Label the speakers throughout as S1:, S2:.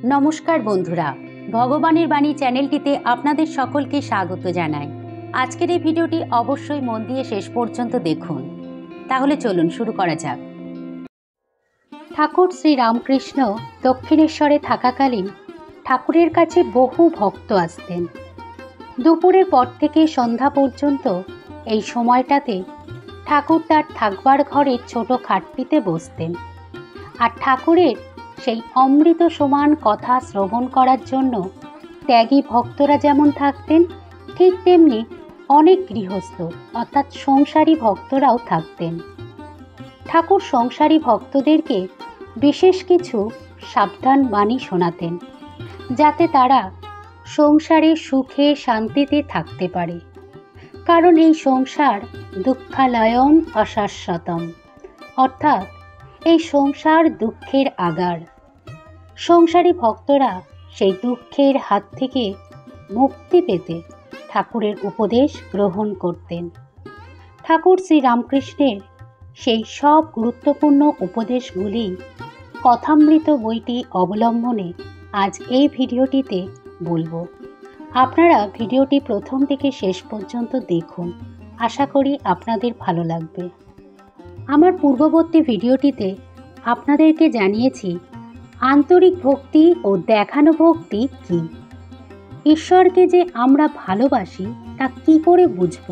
S1: নমস্কার বন্ধুরা, ভগবানের বাণী চ্যানেলটিতে আপনাদের সকলকে স্বাগত জানাই। আজকের এই ভিডিওটি অবশ্যই মন দিয়ে শেষ পর্যন্ত দেখুন। তাহলে চলুন শুরু করা যাক। ঠাকুর শ্রী রামকৃষ্ণ দক্ষিণেশ্বরে থাকাকালীন ঠাকুরের কাছে বহু ভক্ত আসতেন। দুপুরের পর থেকে সন্ধ্যা পর্যন্ত এই সময়টাতে ঠাকুর তার থাকবার ঘরের ছোট খাটটিতে বসতেন, আর ঠাকুরের সেই অমৃত সমান কথা শ্রবণ করার জন্য ত্যাগী ভক্তরা যেমন থাকতেন, ঠিক তেমনি অনেক গৃহস্থ অর্থাৎ সংসারী ভক্তরাও থাকতেন। ঠাকুর সংসারী ভক্তদেরকে বিশেষ কিছু সাবধান বাণী শোনাতেন, যাতে তারা সংসারে সুখে শান্তিতে থাকতে পারে। কারণ এই সংসার দুঃখালয়ম অশাশ্বতম, অর্থাৎ এই সংসার দুঃখের আগার। সংসারী ভক্তরা সেই দুঃখের হাত থেকে মুক্তি পেতে ঠাকুরের উপদেশ গ্রহণ করতেন। ঠাকুর শ্রী রামকৃষ্ণের সেই সব গুরুত্বপূর্ণ উপদেশগুলি কথামৃত বইটি অবলম্বনে আজ এই ভিডিওটিতে বলবো। আপনারা ভিডিওটি প্রথম থেকে শেষ পর্যন্ত দেখুন, আশা করি আপনাদের ভালো লাগবে। আমার পূর্ববর্তী ভিডিওটিতে আপনাদেরকে জানিয়েছি আন্তরিক ভক্তি ও দেখানো ভক্তি কী। ঈশ্বরকে যে আমরা ভালোবাসি তা কী করে বুঝব,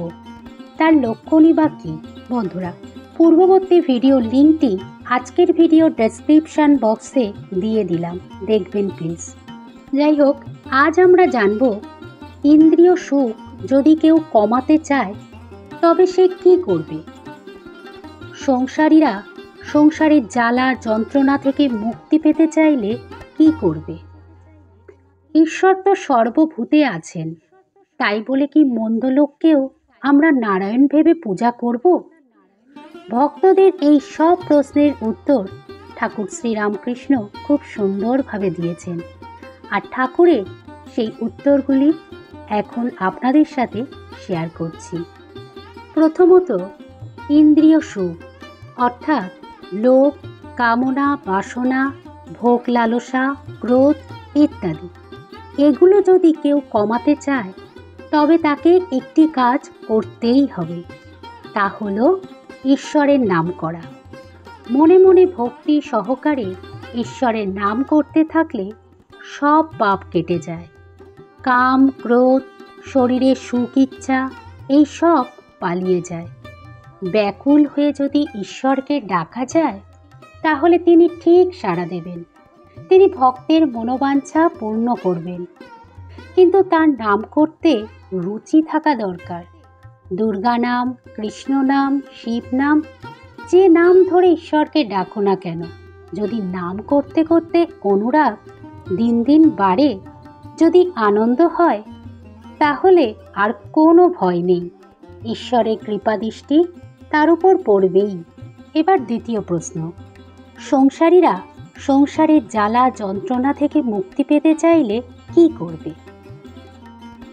S1: তার লক্ষণই বা কী। বন্ধুরা, পূর্ববর্তী ভিডিওর লিঙ্কটি আজকের ভিডিও ডেসক্রিপশান বক্সে দিয়ে দিলাম, দেখবেন প্লিজ। যাই হোক, আজ আমরা জানব ইন্দ্রিয় সুখ যদি কেউ কমাতে চায় তবে সে কী করবে। সংসারীরা সংসারের জ্বালা যন্ত্রণা থেকে মুক্তি পেতে চাইলে কি করবে? ঈশ্বর তো সর্বভূতে আছেন, তাই বলে কি মন্দ লোককেও আমরা নারায়ণ ভেবে পূজা করব? ভক্তদের এই সব প্রশ্নের উত্তর ঠাকুর শ্রী রামকৃষ্ণ খুব সুন্দরভাবে দিয়েছেন, আর ঠাকুরের সেই উত্তরগুলি এখন আপনাদের সাথে শেয়ার করছি। প্রথমত, ইন্দ্রিয় সুখ অর্থাৎ লোভ, কামনা, বাসনা, ভোগ লালসা, ক্রোধ ইত্যাদি, এগুলো যদি কেউ কমাতে চায় তবে তাকে একটি কাজ করতেই হবে, তা হলো ঈশ্বরের নাম করা। মনে মনে ভক্তি সহকারে ঈশ্বরের নাম করতে থাকলে সব পাপ কেটে যায়। কাম, ক্রোধ, শরীরের সুখ ইচ্ছা এই সব পালিয়ে যায়। ব্যাকুল হয়ে যদি ঈশ্বরকে ডাকা যায় তাহলে তিনি ঠিক সাড়া দেবেন, তিনি ভক্তের মনোবাঞ্ছা পূর্ণ করবেন। কিন্তু তার নাম করতে রুচি থাকা দরকার। দুর্গা নাম, কৃষ্ণ নাম, শিব নাম, যে নাম ধরে ঈশ্বরকে ডাকো না কেন, যদি নাম করতে করতে অনুরাগ দিন দিন বাড়ে, যদি আনন্দ হয়, তাহলে আর কোনো ভয় নেই, ঈশ্বরের কৃপাদৃষ্টি তার উপর পড়বেই। এবার দ্বিতীয় প্রশ্ন, সংসারীরা সংসারের জ্বালা যন্ত্রণা থেকে মুক্তি পেতে চাইলে কি করবে?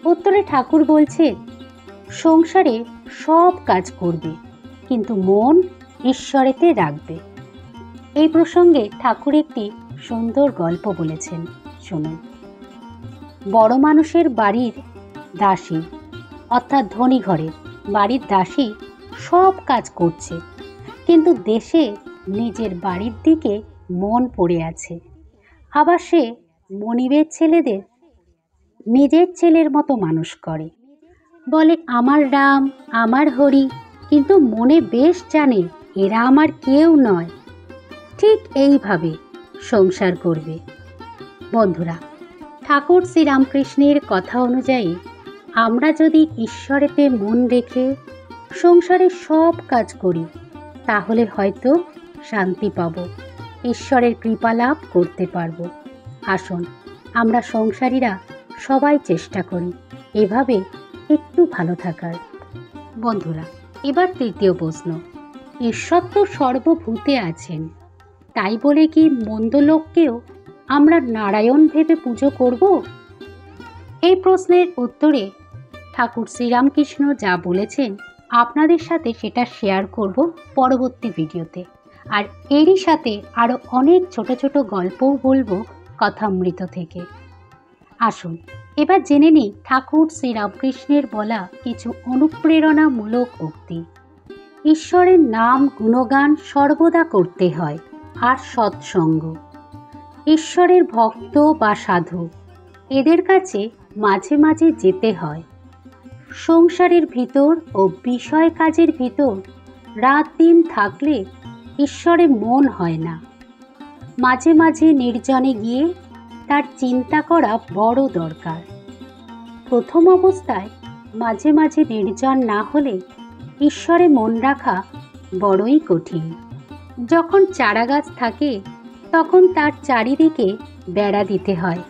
S1: উত্তরে ঠাকুর বলছেন, সংসারে সব কাজ করবে কিন্তু মন ঈশ্বরেতে রাখবে। এই প্রসঙ্গে ঠাকুর একটি সুন্দর গল্প বলেছেন, শুনুন। বড় মানুষের বাড়ির দাসী অর্থাৎ ধনী ঘরের বাড়ির দাসী সব কাজ করছে, কিন্তু দেশে নিজের বাড়ির দিকে মন পড়ে আছে। আবার সে মনিবের ছেলেদের নিজের ছেলের মতো মানুষ করে, বলে আমার রাম, আমার হরি, কিন্তু মনে বেশ জানে এরা আমার কেউ নয়। ঠিক এইভাবে সংসার করবে। বন্ধুরা, ঠাকুর শ্রী রামকৃষ্ণের কথা অনুযায়ী আমরা যদি ঈশ্বরেতে মন রেখে সংসারে সব কাজ করি তাহলে হয়তো শান্তি পাব, ঈশ্বরের কৃপা লাভ করতে পারব। আসুন আমরা সংসারীরা সবাই চেষ্টা করি এভাবে একটু ভালো থাকার। বন্ধুরা, এবার তৃতীয় প্রশ্ন, ঈশ্বর তো সর্বভূতে আছেন, তাই বলে কি মন্দ লোককেও আমরা নারায়ণ ভেবে পুজো করব? এই প্রশ্নের উত্তরে ঠাকুর শ্রীরামকৃষ্ণ যা বলেছেন আপনাদের সাথে সেটা শেয়ার করব পরবর্তী ভিডিওতে। আর এরই সাথে আরও অনেক ছোট ছোট গল্পও বলবো, কথামৃত থেকে। আসুন এবার জেনে নিই ঠাকুর শ্রীরামকৃষ্ণের বলা কিছু অনুপ্রেরণামূলক উক্তি। ঈশ্বরের নাম গুণগান সর্বদা করতে হয়, আর সৎসঙ্গ। ঈশ্বরের ভক্ত বা সাধু এদের কাছে মাঝে মাঝে যেতে হয়। সংসারের ভিতর ও বিষয় কাজের ভিতর রাত দিন থাকলে ঈশ্বরে মন হয় না। মাঝে মাঝে নির্জনে গিয়ে তার চিন্তা করা বড় দরকার। প্রথম অবস্থায় মাঝে মাঝে নির্জন না হলে ঈশ্বরে মন রাখা বড়ই কঠিন। যখন চারাগাছ থাকে তখন তার চারিদিকে বেড়া দিতে হয়।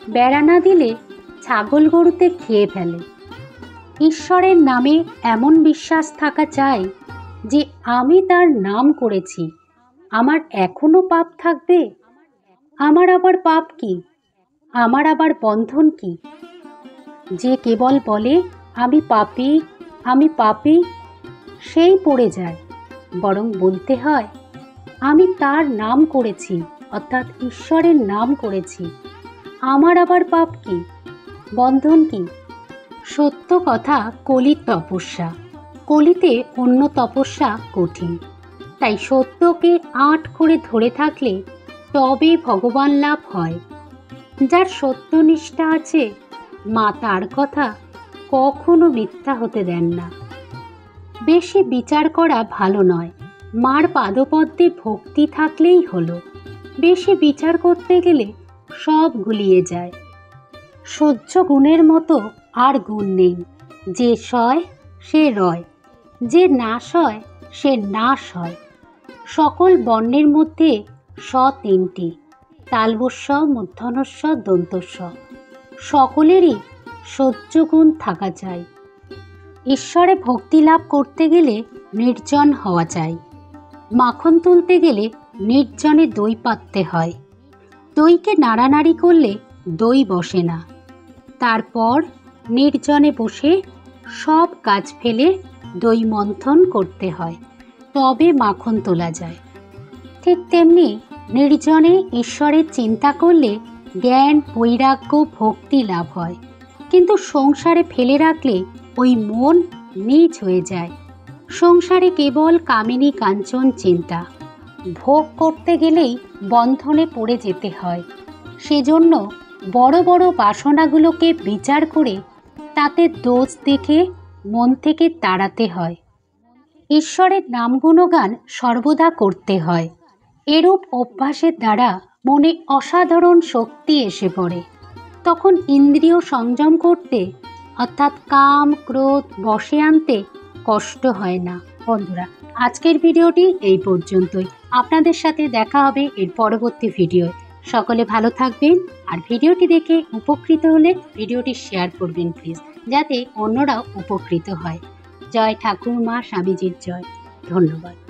S1: বেড়া না দিলে ছাগল গরুতে খেয়ে ফেলে। ঈশ্বরের নামে এমন বিশ্বাস থাকা চাই যে আমি তার নাম করেছি, আমার এখনো পাপ থাকবে। আমার আবার পাপ কি, আমার আবার বন্ধন কি? যে কেবল বলে আমি পাপী, আমি পাপী, সেই পড়ে যায়। বরং বলতে হয় আমি তার নাম করেছি, অর্থাৎ ঈশ্বরের নাম করেছি, আমার আবার পাপ কি, বন্ধন কি? সত্য কথা কলির তপস্যা। কলিতে অন্য তপস্যা কঠিন। তাই সত্যকে আঁট করে ধরে থাকলে তবে ভগবান লাভ হয়। যার সত্যনিষ্ঠা আছে মা তার কথা কখনো মিথ্যা হতে দেন না। বেশি বিচার করা ভালো নয়। মার পাদপদ্মে ভক্তি থাকলেই হলো। বেশি বিচার করতে গেলে সব গুলিয়ে যায়। সহ্য গুণের মতো আর গুণ নেই। যে সয় সে রয়, যে না সয় সে নাশ হয়। সকল বর্ণের মধ্যে স তিনটি, তালবস্য, মূর্ধন্যস্ব, দন্তস্ব। সকলেরই সহ্য গুণ থাকা চাই। ঈশ্বরে ভক্তি লাভ করতে গেলে নির্জন হওয়া চাই। মাখন তুলতে গেলে নির্জনে দই পাততে হয়। দইকে নাড়ানাড়ি করলে দই বসে না। তারপর নির্জনে বসে সব কাজ ফেলে দই মন্থন করতে হয়, তবে মাখন তোলা যায়। ঠিক তেমনি নির্জনে ঈশ্বরের চিন্তা করলে জ্ঞান, বৈরাগ্য, ভক্তি লাভ হয়। কিন্তু সংসারে ফেলে রাখলে ওই মন নীচ হয়ে যায়। সংসারে কেবল কামিনী কাঞ্চন চিন্তা। ভোগ করতে গেলেই বন্ধনে পড়ে যেতে হয়। সেজন্য বড় বড় বাসনাগুলোকে বিচার করে তাতে দোষ দেখে মন থেকে তাড়াতে হয়। ঈশ্বরের নাম গুণগান সর্বদা করতে হয়। এরূপ অভ্যাসের দ্বারা মনে অসাধারণ শক্তি এসে পড়ে। তখন ইন্দ্রিয় সংযম করতে, অর্থাৎ কাম ক্রোধ বশে আনতে কষ্ট হয় না। বন্ধুরা, আজকের ভিডিওটি এই পর্যন্তই। আপনাদের সাথে দেখা হবে এর পরবর্তী ভিডিওয়। সকলে ভালো থাকবেন, আর ভিডিওটি দেখে উপকৃত হলে ভিডিওটি শেয়ার করবেন প্লিজ, যাতে অন্যরাও উপকৃত হয়। জয় ঠাকুর মা স্বামীজির জয়। ধন্যবাদ।